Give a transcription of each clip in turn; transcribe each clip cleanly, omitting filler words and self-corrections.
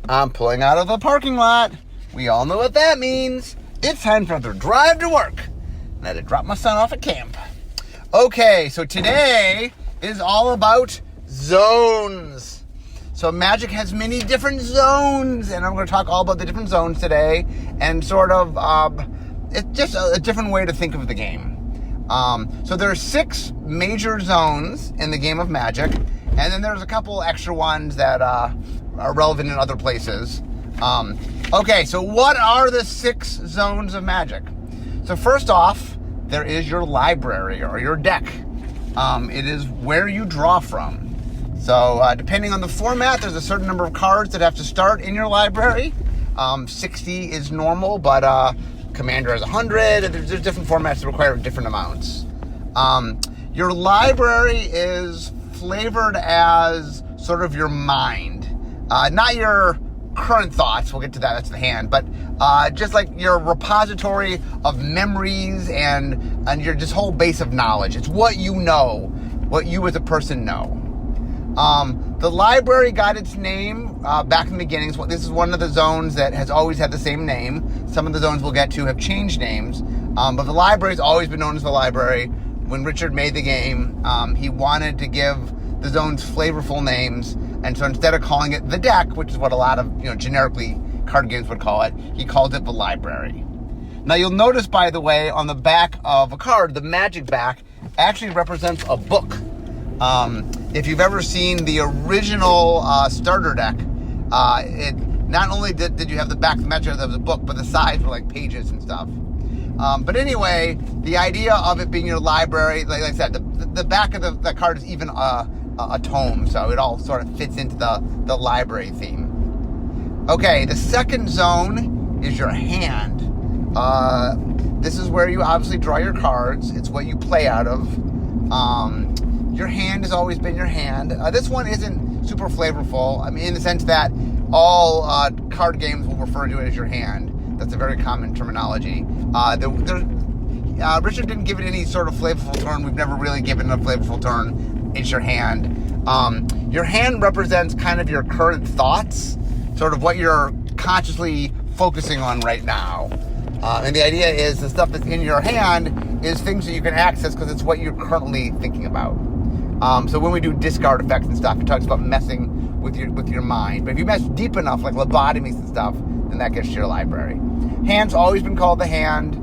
I'm pulling out of the parking lot. We all know what that means. It's time for another drive to work. And I had to drop my son off at camp. Okay, so today is all about zones. So Magic has many different zones, and I'm going to talk all about the different zones today, and sort of, it's just a different way to think of the game. So there are 6 major zones in the game of Magic, and then there's a couple extra ones that are relevant in other places. Okay, so what are the 6 zones of Magic? So first off, there is your library or your deck. It is where you draw from. So depending on the format, there's a certain number of cards that have to start in your library. 60 is normal, but Commander has 100, and there's different formats that require different amounts. Your library is flavored as sort of your mind. Not your current thoughts, we'll get to that, that's the hand, but just like your repository of memories and your just whole base of knowledge. It's what you know, what you as a person know. The library got its name back in the beginnings. This is one of the zones that has always had the same name. Some of the zones we'll get to have changed names, but the library's always been known as the library. When Richard made the game, he wanted to give the zones flavorful names, and so instead of calling it the deck, which is what a lot of generically card games would call it, he called it the library. Now you'll notice, by the way, on the back of a card, the Magic back actually represents a book. If you've ever seen the original starter deck, it not only did you have the back of the Magic, there was a book, but the sides were like pages and stuff. But anyway, the idea of it being your library, like I said, the back of the card is even a tome, so it all sort of fits into the library theme. Okay, the second zone is your hand. This is where you obviously draw your cards. It's what you play out of. Your hand has always been your hand. This one isn't super flavorful. I mean, in the sense that all card games will refer to it as your hand. That's a very common terminology. Richard didn't give it any sort of flavorful turn. We've never really given it a flavorful turn. It's your hand. Your hand represents kind of your current thoughts, sort of what you're consciously focusing on right now. And the idea is the stuff that's in your hand is things that you can access because it's what you're currently thinking about. So when we do discard effects and stuff, it talks about messing with your mind. But if you mess deep enough, like lobotomies and stuff, then that gets to your library. Hand's always been called the hand.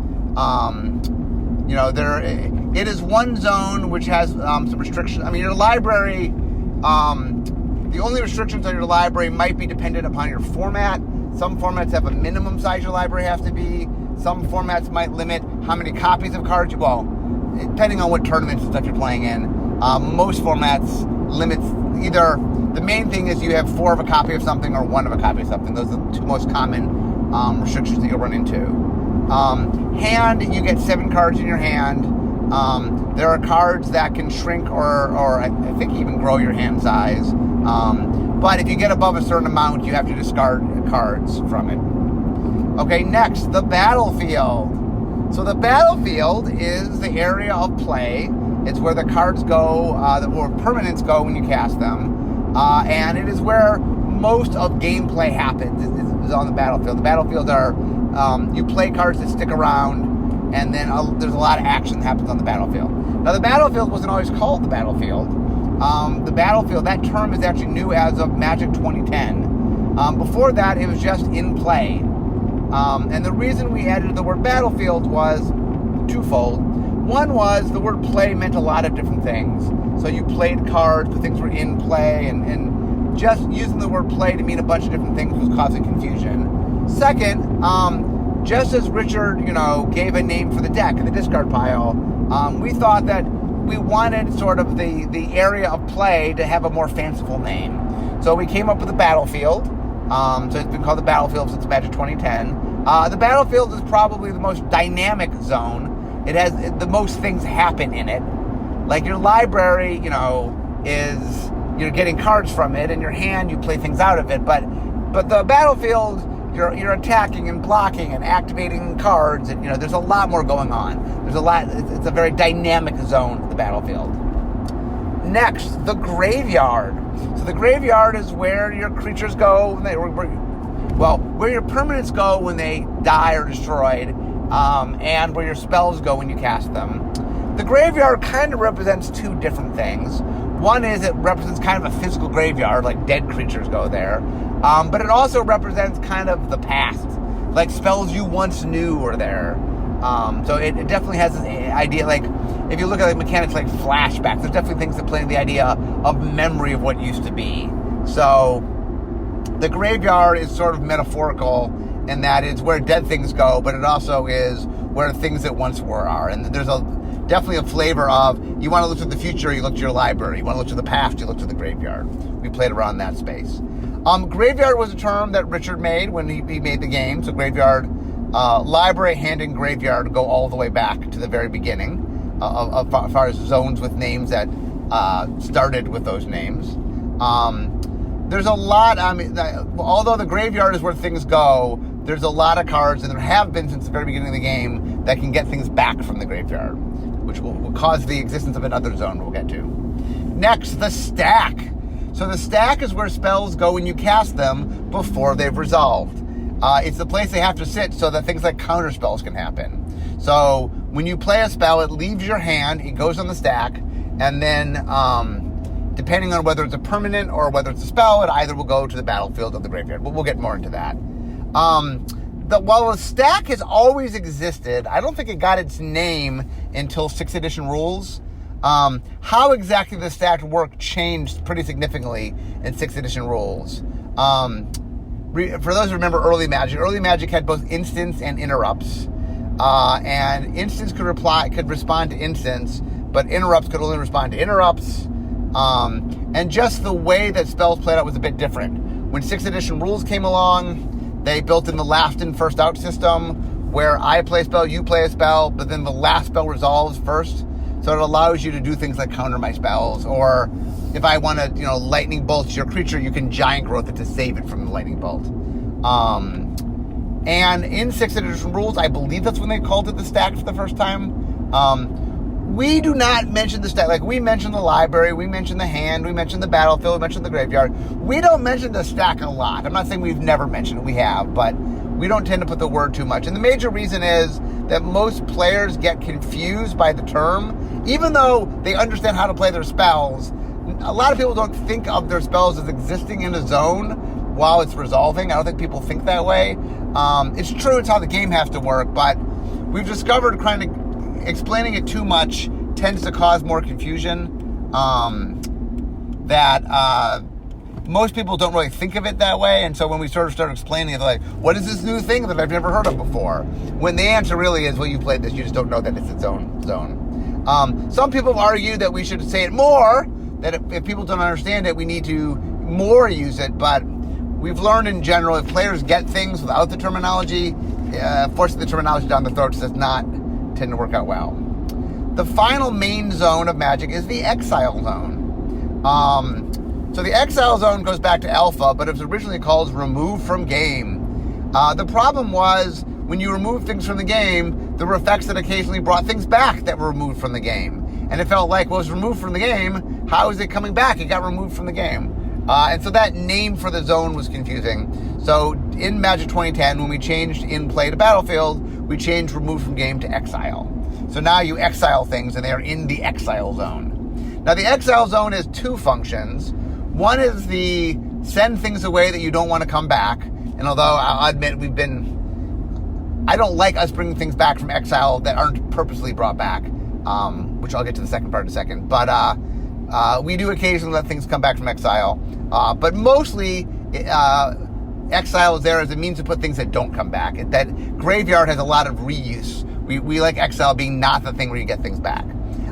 It is one zone which has some restrictions. I mean, your library, the only restrictions on your library might be dependent upon your format. Some formats have a minimum size your library has to be. Some formats might limit how many copies of cards depending on what tournaments and stuff you're playing in. Most formats limits either, the main thing is you have 4 of a copy of something or 1 of a copy of something. Those are the 2 most common restrictions that you'll run into. Hand, you get 7 cards in your hand. There are cards that can shrink or I think even grow your hand size. But if you get above a certain amount, you have to discard cards from it. Okay, next, the battlefield. So the battlefield is the area of play. It's where the cards go, where permanents go when you cast them. And it is where most of gameplay happens, is on the battlefield. The battlefields are, you play cards that stick around, and then there's a lot of action that happens on the battlefield. Now, the battlefield wasn't always called the battlefield. The battlefield, that term is actually new as of Magic 2010. Before that, it was just in play. And the reason we added the word battlefield was twofold. One was the word play meant a lot of different things. So you played cards, but things were in play, and just using the word play to mean a bunch of different things was causing confusion. Second, just as Richard, gave a name for the deck and the discard pile, we thought that we wanted sort of the area of play to have a more fanciful name. So we came up with the battlefield. So it's been called the battlefield since Magic 2010. The battlefield is probably the most dynamic zone. It has the most things happen in it. Like your library, is you're getting cards from it, and your hand, you play things out of it. But the battlefield, you're attacking and blocking and activating cards, and there's a lot more going on. There's a lot. It's a very dynamic zone, the battlefield. Next, the graveyard. So the graveyard is where your creatures go where your permanents go when they die or destroyed, and where your spells go when you cast them. The graveyard kind of represents two different things. One is it represents kind of a physical graveyard, like dead creatures go there. But it also represents kind of the past, like spells you once knew were there. So it definitely has this idea, like, if you look at like mechanics like flashbacks, there's definitely things that play in the idea of memory of what used to be. So the graveyard is sort of metaphorical in that it's where dead things go, but it also is where things that once were are. And there's definitely a flavor of, you want to look to the future, you look to your library. You want to look to the past, you look to the graveyard. We played around that space. Graveyard was a term that Richard made when he made the game. So graveyard, library, hand, and graveyard go all the way back to the very beginning, as far as zones with names that started with those names. There's a lot, although the graveyard is where things go, there's a lot of cards, and there have been since the very beginning of the game, that can get things back from the graveyard, which will cause the existence of another zone we'll get to. Next, the stack. So the stack is where spells go when you cast them before they've resolved. It's the place they have to sit so that things like counter spells can happen. So when you play a spell, it leaves your hand, it goes on the stack, and then depending on whether it's a permanent or whether it's a spell, it either will go to the battlefield or the graveyard. But we'll get more into that. While the stack has always existed, I don't think it got its name until 6th edition rules. How exactly the stack worked changed pretty significantly in 6th edition rules. For those who remember early Magic had both instants and interrupts. And instants could respond to instants, but interrupts could only respond to interrupts. And just the way that spells played out was a bit different. When 6th edition rules came along, they built in the last in, first out system, where I play a spell, you play a spell, but then the last spell resolves first. So it allows you to do things like counter my spells, or if I want to, lightning bolt your creature, you can giant growth it to save it from the lightning bolt. And in 6th edition rules, I believe that's when they called it the stack for the first time. We do not mention the stack. Like, we mention the library, we mention the hand, we mention the battlefield, we mention the graveyard. We don't mention the stack a lot. I'm not saying we've never mentioned it, we have, but we don't tend to put the word too much. And the major reason is that most players get confused by the term. Even though they understand how to play their spells, a lot of people don't think of their spells as existing in a zone while it's resolving. I don't think people think that way. It's true, it's how the game has to work, but we've discovered kind of explaining it too much tends to cause more confusion. Most people don't really think of it that way, and so when we sort of start explaining it, they're like, what is this new thing that I've never heard of before? When the answer really is, well, you played this, you just don't know that it's its own zone. Some people have argued that we should say it more, that if people don't understand it, we need to more use it, but we've learned in general, if players get things without the terminology, forcing the terminology down their throats does not tend to work out well. The final main zone of Magic is the Exile Zone. So the Exile Zone goes back to Alpha, but it was originally called Remove from Game. The problem was, when you remove things from the game, there were effects that occasionally brought things back that were removed from the game. And it felt like, well, it was removed from the game, how is it coming back? It got removed from the game. And so that name for the zone was confusing. So in Magic 2010, when we changed in play to Battlefield, we changed Remove from Game to Exile. So now you exile things and they are in the Exile Zone. Now the Exile Zone has two functions. One is the send things away that you don't want to come back. And although I'll admit I don't like us bringing things back from exile that aren't purposely brought back, which I'll get to the second part in a second. But we do occasionally let things come back from exile. But mostly, exile is there as a means to put things that don't come back. That graveyard has a lot of reuse. We like exile being not the thing where you get things back.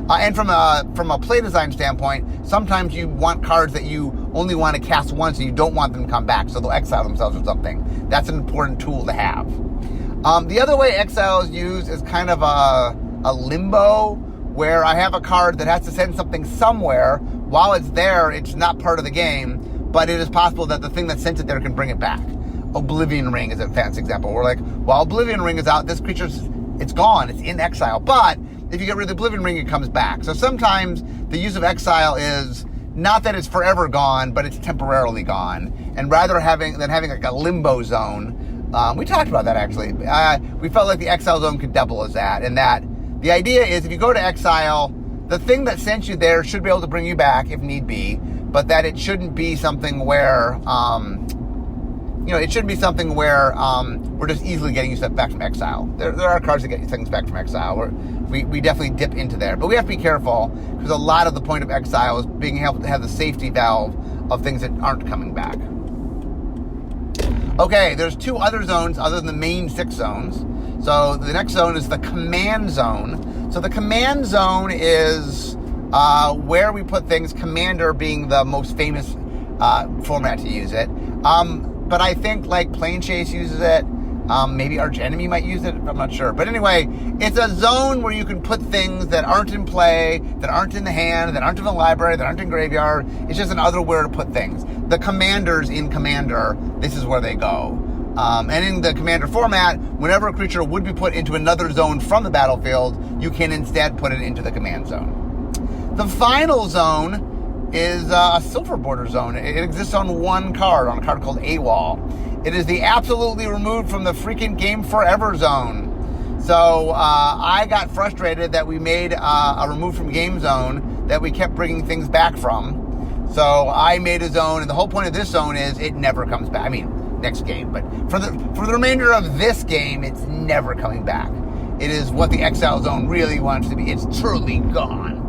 And from a play design standpoint, sometimes you want cards that you only want to cast once and you don't want them to come back, so they'll exile themselves or something. That's an important tool to have. The other way exile is used is kind of a limbo, where I have a card that has to send something somewhere. While it's there, it's not part of the game, but it is possible that the thing that sent it there can bring it back. Oblivion Ring is a fancy example. We're like, while Oblivion Ring is out, this creature's, it's gone, it's in exile. But if you get rid of the Oblivion Ring, it comes back. So sometimes the use of exile is Not that it's forever gone, but it's temporarily gone. And rather than having like a limbo zone, we talked about that actually. We felt like the exile zone could double as that. And that the idea is if you go to exile, the thing that sent you there should be able to bring you back if need be, but that it shouldn't be something where, it shouldn't be something where we're just easily getting you stuff back from exile. There are cards that get you things back from exile. We definitely dip into there. But we have to be careful because a lot of the point of exile is being able to have the safety valve of things that aren't coming back. Okay, there's 2 other zones other than the main 6 zones. So the next zone is the command zone. So the command zone is where we put things, commander being the most famous format to use it. But I think like Plane Chase uses it. Maybe Arch Enemy might use it. I'm not sure. But anyway, it's a zone where you can put things that aren't in play, that aren't in the hand, that aren't in the library, that aren't in graveyard. It's just another where to put things. The commanders in Commander, this is where they go. And in the Commander format, whenever a creature would be put into another zone from the battlefield, you can instead put it into the command zone. The final zone is a silver border zone. It exists on one card, on a card called AWOL. It is the absolutely removed from the freaking game forever zone. So I got frustrated that we made a remove from game zone that we kept bringing things back from. So I made a zone, and the whole point of this zone is it never comes back. I mean, next game, but for the remainder of this game, it's never coming back. It is what the exile zone really wants to be. It's truly gone.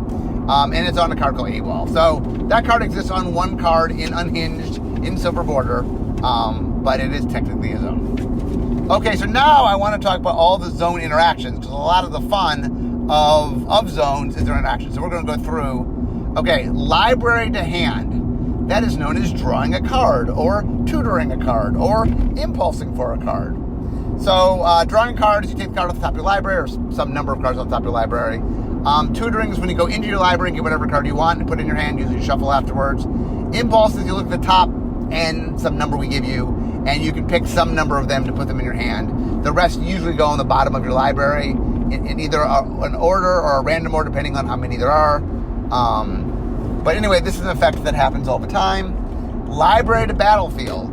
And it's on a card called AWOL. So that card exists on one card in Unhinged in silver border, but it is technically a zone. Okay, so now I want to talk about all the zone interactions, because a lot of the fun of zones is their interactions. So we're going to go through, okay, library to hand. That is known as drawing a card, or tutoring a card, or impulsing for a card. So drawing cards, you take the card off the top of your library, or some number of cards off the top of your library. Tutoring is when you go into your library and get whatever card you want and put it in your hand, usually shuffle afterwards. Impulse is you look at the top and some number we give you, and you can pick some number of them to put them in your hand. The rest usually go on the bottom of your library in either an order or a random order, depending on how many there are. But anyway, this is an effect that happens all the time. Library to battlefield.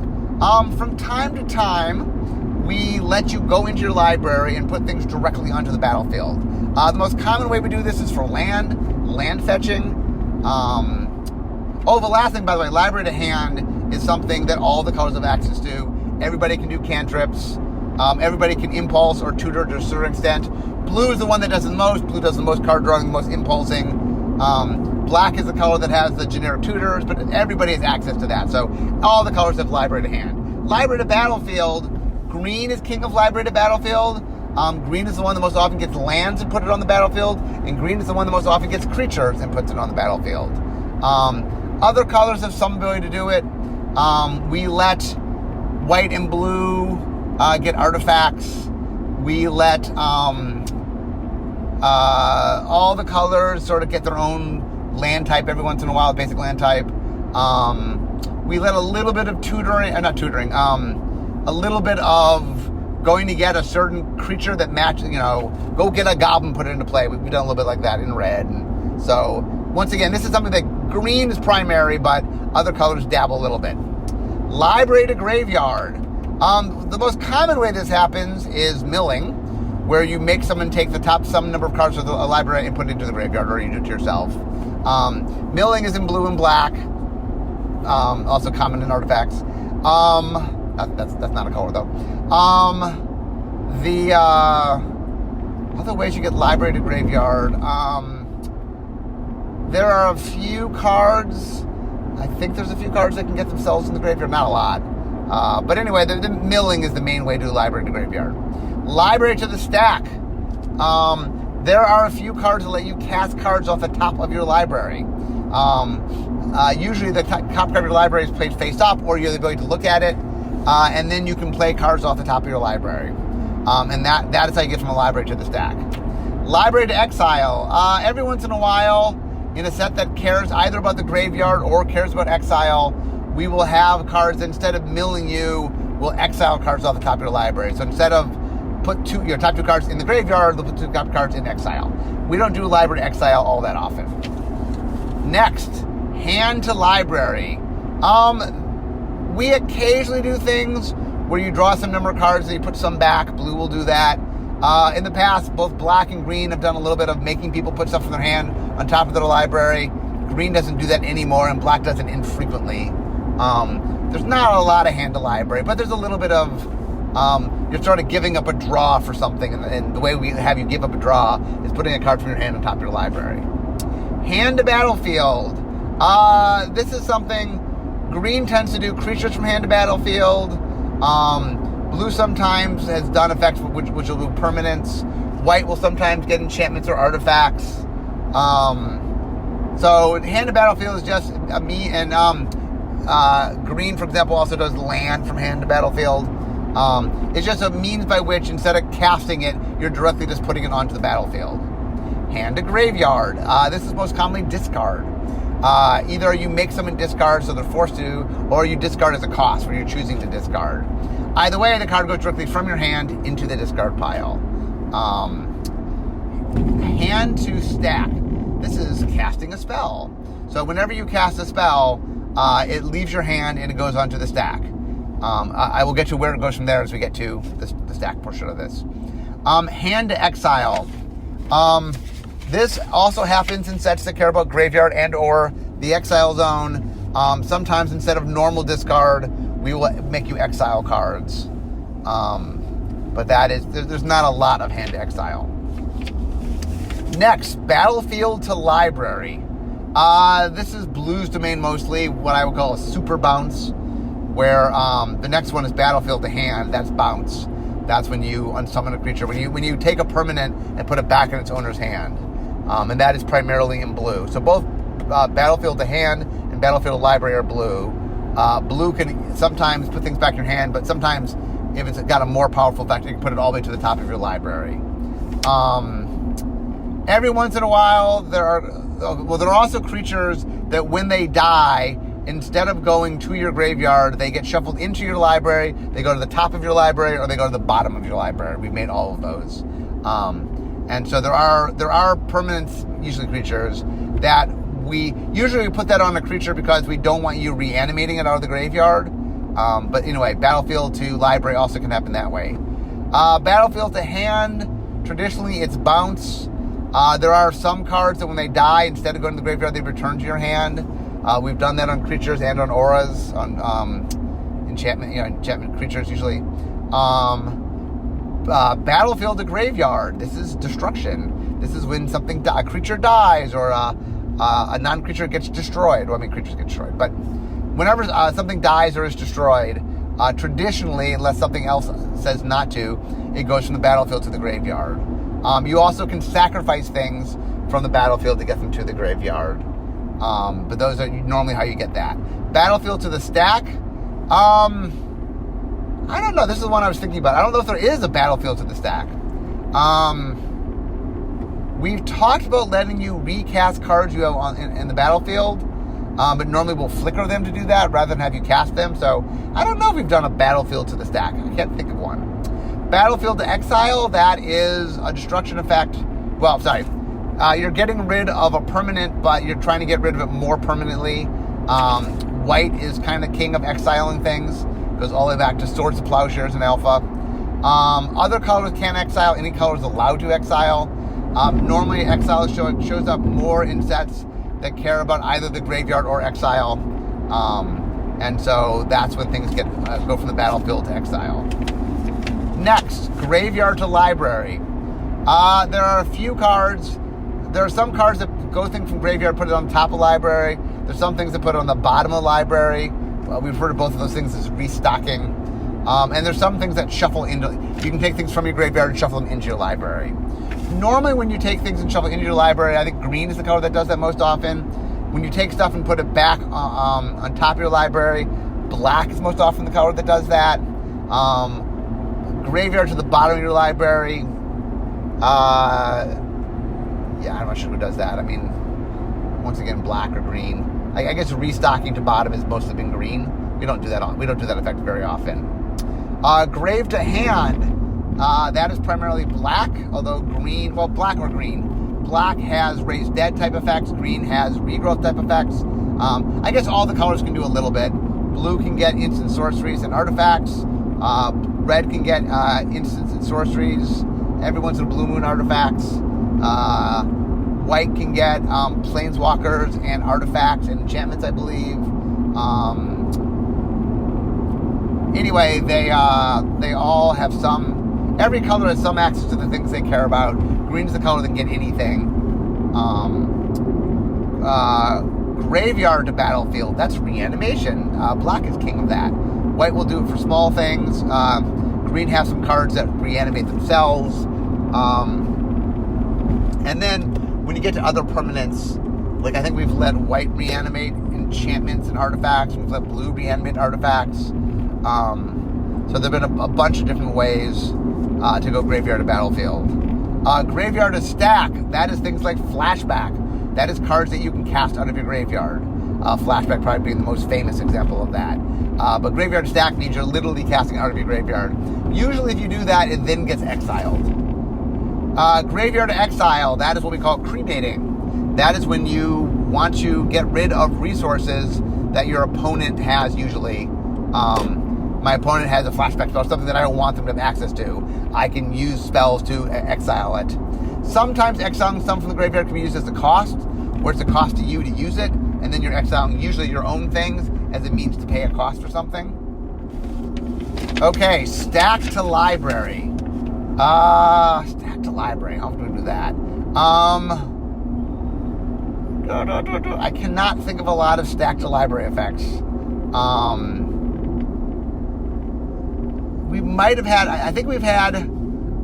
From time to time, we let you go into your library and put things directly onto the battlefield. The most common way we do this is for land fetching. The last thing, by the way, library to hand is something that all the colors have access to. Everybody can do cantrips. Everybody can impulse or tutor to a certain extent. Blue is the one that does the most. Blue does the most card drawing, the most impulsing. Black is the color that has the generic tutors, but everybody has access to that. So all the colors have library to hand. Library to battlefield. Green is king of library to battlefield. Green is the one that most often gets lands and put it on the battlefield, and green is the one that most often gets creatures and puts it on the battlefield. Other colors have some ability to do it. We let white and blue get artifacts. We let all the colors sort of get their own land type every once in a while, basic land type. We let a little bit of tutoring, a little bit of going to get a certain creature that matches, go get a goblin, put it into play. We've done a little bit like that in red. And so, once again, this is something that green is primary, but other colors dabble a little bit. Library to graveyard. The most common way this happens is milling, where you make someone take the top some number of cards of a library and put it into the graveyard, or you do it to yourself. Milling is in blue and black, also common in artifacts. That's not a color though. The other ways you get library to graveyard. There are a few cards. I think there's a few cards that can get themselves in the graveyard. Not a lot. But anyway, the milling is the main way to do library to graveyard. Library to the stack. There are a few cards that let you cast cards off the top of your library. Usually the top card of your library is played face up, or you have the ability to look at it. And then you can play cards off the top of your library. And that is how you get from a library to the stack. Library to exile. Every once in a while, in a set that cares either about the graveyard or cares about exile, we will have cards that instead of milling you, we'll exile cards off the top of your library. So instead of put your top 2 cards in the graveyard, they'll put 2 top cards in exile. We don't do library to exile all that often. Next, Hand to library. We occasionally do things where you draw some number of cards and you put some back. Blue will do that. In the past, both black and green have done a little bit of making people put stuff in their hand on top of their library. Green doesn't do that anymore, and black does it infrequently. There's not a lot of hand to library, but there's a little bit of, you're sort of giving up a draw for something, and the way we have you give up a draw is putting a card from your hand on top of your library. Hand to battlefield. This is something green tends to do creatures from hand to battlefield. Blue sometimes has done effects which will do permanents. White will sometimes get enchantments or artifacts. So hand to battlefield is just green, for example, also does land from hand to battlefield. It's just a means by which, instead of casting it, you're directly just putting it onto the battlefield. Hand to graveyard. This is most commonly discard. Either you make someone discard so they're forced to, or you discard as a cost where you're choosing to discard. Either way, the card goes directly from your hand into the discard pile. Hand to stack. This is casting a spell. So whenever you cast a spell, it leaves your hand and it goes onto the stack. I will get to where it goes from there as we get to the stack portion of this. Hand to exile. This also happens in sets that care about graveyard and or the exile zone. Sometimes instead of normal discard, we will make you exile cards. But there's not a lot of hand to exile. Next, battlefield to library. This is blue's domain mostly, what I would call a super bounce, where the next one is battlefield to hand. That's bounce. That's when you unsummon a creature, when you take a permanent and put it back in its owner's hand. And that is primarily in blue. So both battlefield to hand and battlefield to library are blue. Blue can sometimes put things back in your hand, but sometimes if it's got a more powerful effect, you can put it all the way to the top of your library. Every once in a while, there are also creatures that when they die, instead of going to your graveyard, they get shuffled into your library, they go to the top of your library, or they go to the bottom of your library. We've made all of those. And so there are permanents, usually creatures, that we put that on a creature because we don't want you reanimating it out of the graveyard. But anyway, battlefield to library also can happen that way. Battlefield to hand, traditionally it's bounce. There are some cards that when they die, instead of going to the graveyard, they return to your hand. We've done that on creatures and on auras, on enchantment creatures usually. Battlefield to graveyard. This is destruction. This is when a creature dies or a non-creature gets destroyed. Well, I mean, creatures get destroyed, but whenever something dies or is destroyed, traditionally, unless something else says not to, it goes from the battlefield to the graveyard. You also can sacrifice things from the battlefield to get them to the graveyard. But those are normally how you get that. Battlefield to the stack. I don't know. This is the one I was thinking about. I don't know if there is a battlefield to the stack. We've talked about letting you recast cards you have in the battlefield, but normally we'll flicker them to do that rather than have you cast them. So I don't know if we've done a battlefield to the stack. I can't think of one. Battlefield to exile, that is a destruction effect. Well, sorry. You're getting rid of a permanent, but you're trying to get rid of it more permanently. White is kind of king of exiling things. Goes all the way back to Swords of Plowshares and Alpha. Other colors can exile. Any color is allowed to exile. Normally, exile shows up more in sets that care about either the graveyard or exile. And so that's when things go from the battlefield to exile. Next, graveyard to library. There are a few cards. There are some cards that go things from graveyard, put it on top of library. There's some things that put it on the bottom of the library. We've heard of both of those things as restocking. And there's some things that shuffle into... You can take things from your graveyard and shuffle them into your library. Normally when you take things and shuffle into your library, I think green is the color that does that most often. When you take stuff and put it back on top of your library, black is most often the color that does that. Graveyard to the bottom of your library. Yeah, I'm not sure who does that. I mean, once again, black or green. I guess restocking to bottom has mostly been green. We don't do that effect very often. Grave to hand. That is primarily black, although green, well, black or green. black has raised dead type effects. Green has regrowth type effects. I guess all the colors can do a little bit. Blue can get instant sorceries and artifacts. Red can get instants and sorceries. Every once in a blue moon artifacts. White can get planeswalkers and artifacts and enchantments, I believe. Anyway, they all have some. Every color has some access to the things they care about. Green is the color that can get anything. Graveyard to battlefield. That's reanimation. Black is king of that. White will do it for small things. Green has some cards that reanimate themselves. And then when you get to other permanents, like I think we've let white reanimate enchantments and artifacts. We've let blue reanimate artifacts. So there have been a bunch of different ways to go graveyard to battlefield. Graveyard to stack. That is things like flashback. That is cards that you can cast out of your graveyard. Flashback probably being the most famous example of that. But graveyard to stack means you're literally casting out of your graveyard. Usually if you do that, it then gets exiled. Graveyard to exile, that is what we call cremating. That is when you want to get rid of resources that your opponent has usually. My opponent has a flashback spell, something that I don't want them to have access to. I can use spells to exile it. Sometimes exiling some from the graveyard can be used as a cost, where it's a cost to you to use it, and then you're exiling usually your own things as a means to pay a cost for something. Okay, stack to library. Stack to library. How do we do that? I cannot think of a lot of stack to library effects. We might have had, I think we've had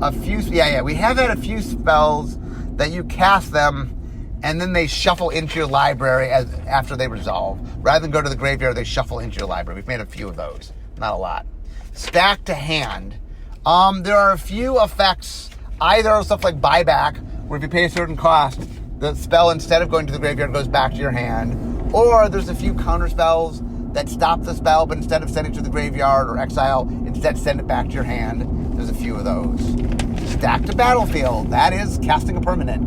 a few, we have had a few spells that you cast them and then they shuffle into your library after they resolve. Rather than go to the graveyard, they shuffle into your library. We've made a few of those, not a lot. Stack to hand. There are a few effects, either stuff like buyback, where if you pay a certain cost, the spell, instead of going to the graveyard, goes back to your hand. Or there's a few counter spells that stop the spell, but instead of sending it to the graveyard or exile, instead send it back to your hand. There's a few of those. Stack to battlefield. That is casting a permanent.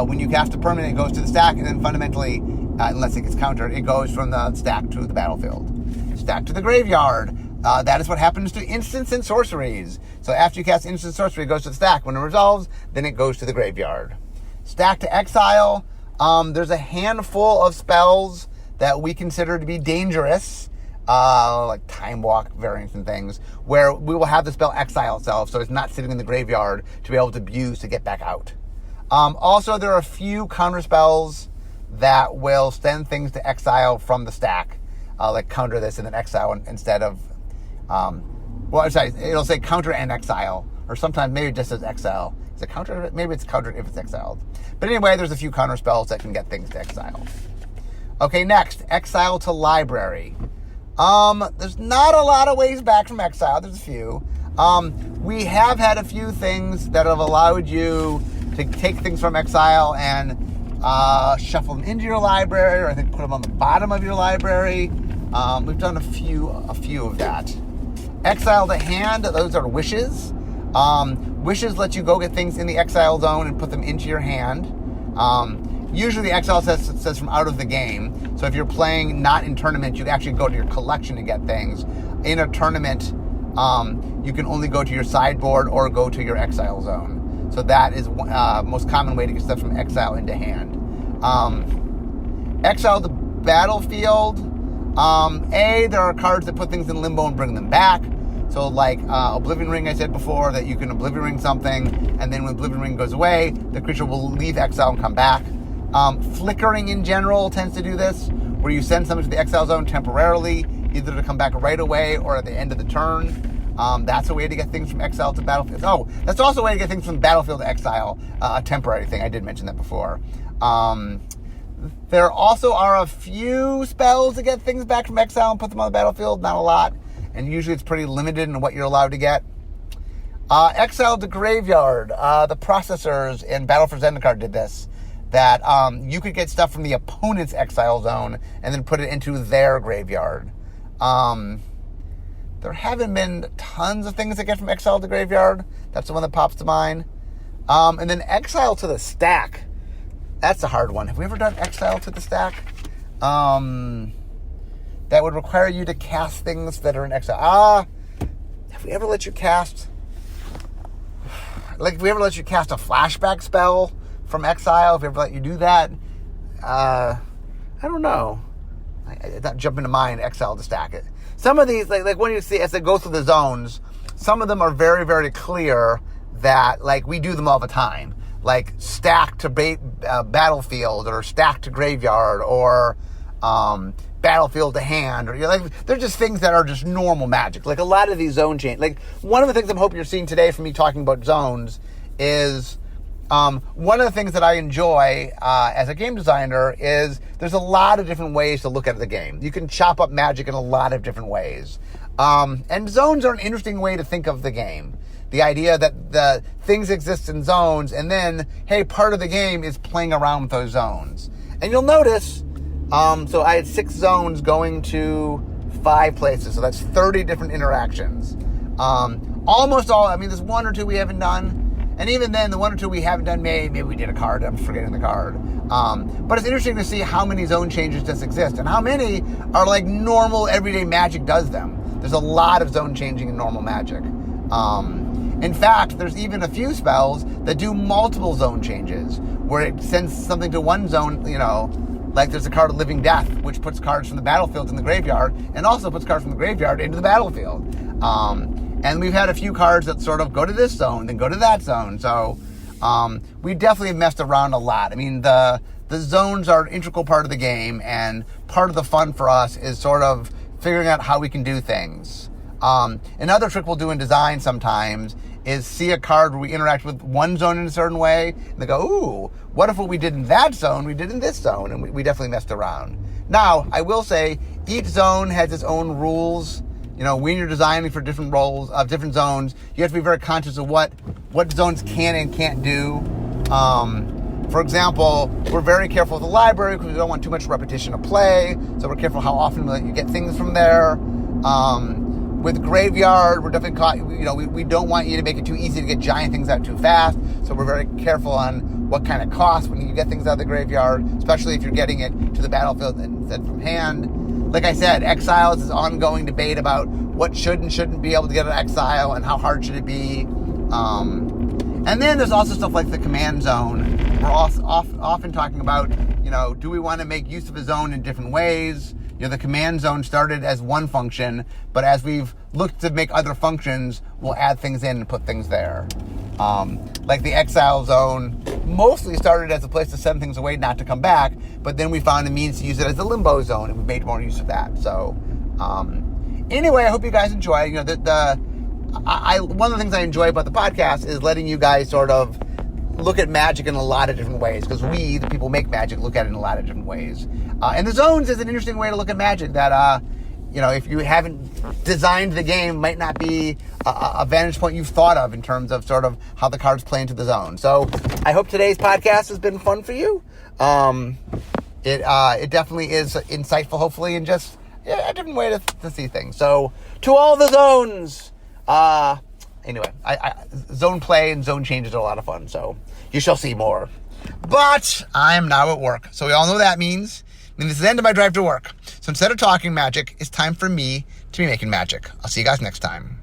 When you cast a permanent, it goes to the stack, and then fundamentally, unless it gets countered, it goes from the stack to the battlefield. Stack to the graveyard. That is what happens to instants and sorceries. So after you cast instant sorcery, it goes to the stack. When it resolves, then it goes to the graveyard. Stack to exile. There's a handful of spells that we consider to be dangerous, like Time Walk variants and things, where we will have the spell exile itself, so it's not sitting in the graveyard to be able to use to get back out. Also, there are a few counter spells that will send things to exile from the stack, like counter this and then exile instead of, it'll say counter and exile, or sometimes maybe it just says exile. Is it counter? Maybe it's countered if it's exiled. But anyway, there's a few counter spells that can get things to exile. Okay, next, exile to library. There's not a lot of ways back from exile. There's a few. We have had a few things that have allowed you to take things from exile and shuffle them into your library, or I think put them on the bottom of your library. We've done a few of that. Exile to hand, those are wishes. Wishes let you go get things in the exile zone and put them into your hand. Usually the exile says from out of the game. So if you're playing not in tournament, you actually go to your collection to get things. In a tournament, you can only go to your sideboard or go to your exile zone. So that is most common way to get stuff from exile into hand. Exile the battlefield. There are cards that put things in limbo and bring them back. So like Oblivion Ring, I said before, that you can Oblivion Ring something, and then when Oblivion Ring goes away, the creature will leave exile and come back. Flickering in general tends to do this, where you send something to the exile zone temporarily, either to come back right away or at the end of the turn. That's a way to get things from exile to battlefield. Oh, that's also a way to get things from battlefield to exile, a temporary thing. I did mention that before. There also are a few spells to get things back from exile and put them on the battlefield, not a lot. And usually it's pretty limited in what you're allowed to get. Exile to graveyard. The processors in Battle for Zendikar did this. That you could get stuff from the opponent's exile zone and then put it into their graveyard. There haven't been tons of things that get from exile to graveyard. That's the one that pops to mind. And then exile to the stack. That's a hard one. Have we ever done Exile to the stack? That would require you to cast things that are in Exile. Have we ever let you cast... Like, if we ever let you cast a flashback spell from Exile, if we ever let you do that, I don't know. It's not jumping to mind, Exile to stack it. Some of these, like when you see, as they go through the zones, some of them are very, very clear that, like, we do them all the time. Like, stack to battlefield, or stack to graveyard, or battlefield to hand, or like, they're just things that are just normal Magic. Like, a lot of these zone change. Like, one of the things I'm hoping you're seeing today from me talking about zones is one of the things that I enjoy as a game designer is there's a lot of different ways to look at the game. You can chop up Magic in a lot of different ways. And zones are an interesting way to think of the game. The idea that the things exist in zones, and then, hey, part of the game is playing around with those zones. And you'll notice, so I had 6 zones going to 5 places, so that's 30 different interactions. Almost all, I mean, there's 1 or 2 we haven't done, and even then, the 1 or 2 we haven't done, maybe we did a card, I'm forgetting the card. But it's interesting to see how many zone changes just exist, and how many are like normal, everyday Magic does them. There's a lot of zone changing in normal Magic. In fact, there's even a few spells that do multiple zone changes, where it sends something to one zone, you know, like there's a card of Living Death, which puts cards from the battlefield in the graveyard, and also puts cards from the graveyard into the battlefield. And we've had a few cards that sort of go to this zone, then go to that zone. So we definitely have messed around a lot. I mean, the zones are an integral part of the game, and part of the fun for us is sort of figuring out how we can do things. Another trick we'll do in design sometimes is see a card where we interact with one zone in a certain way, and they go, ooh, what if what we did in that zone, we did in this zone? And we definitely messed around. Now, I will say, each zone has its own rules. You know, when you're designing for different roles of different zones, you have to be very conscious of what zones can and can't do. For example, we're very careful with the library because we don't want too much repetition of play, so we're careful how often we let you get things from there. With graveyard, we're definitely we don't want you to make it too easy to get giant things out too fast, so we're very careful on what kind of cost when you get things out of the graveyard, especially if you're getting it to the battlefield instead from hand. Like I said, Exile is this ongoing debate about what should and shouldn't be able to get an Exile and how hard should it be. And then there's also stuff like the command zone. We're often talking about, do we want to make use of a zone in different ways? The command zone started as one function, but as we've looked to make other functions, we'll add things in and put things there. Like the Exile zone mostly started as a place to send things away, not to come back, but then we found a means to use it as a limbo zone, and we made more use of that. So, anyway, I hope you guys enjoy. One of the things I enjoy about the podcast is letting you guys sort of look at Magic in a lot of different ways, because we, the people who make Magic, look at it in a lot of different ways. And the zones is an interesting way to look at Magic that, if you haven't designed the game, might not be a vantage point you've thought of in terms of sort of how the cards play into the zone. So I hope today's podcast has been fun for you. It definitely is insightful, hopefully, and just a different way to see things. So to all the zones, anyway, zone play and zone changes are a lot of fun, so you shall see more. But I am now at work, so we all know what that means. This is the end of my drive to work. So instead of talking Magic, it's time for me to be making magic. I'll see you guys next time.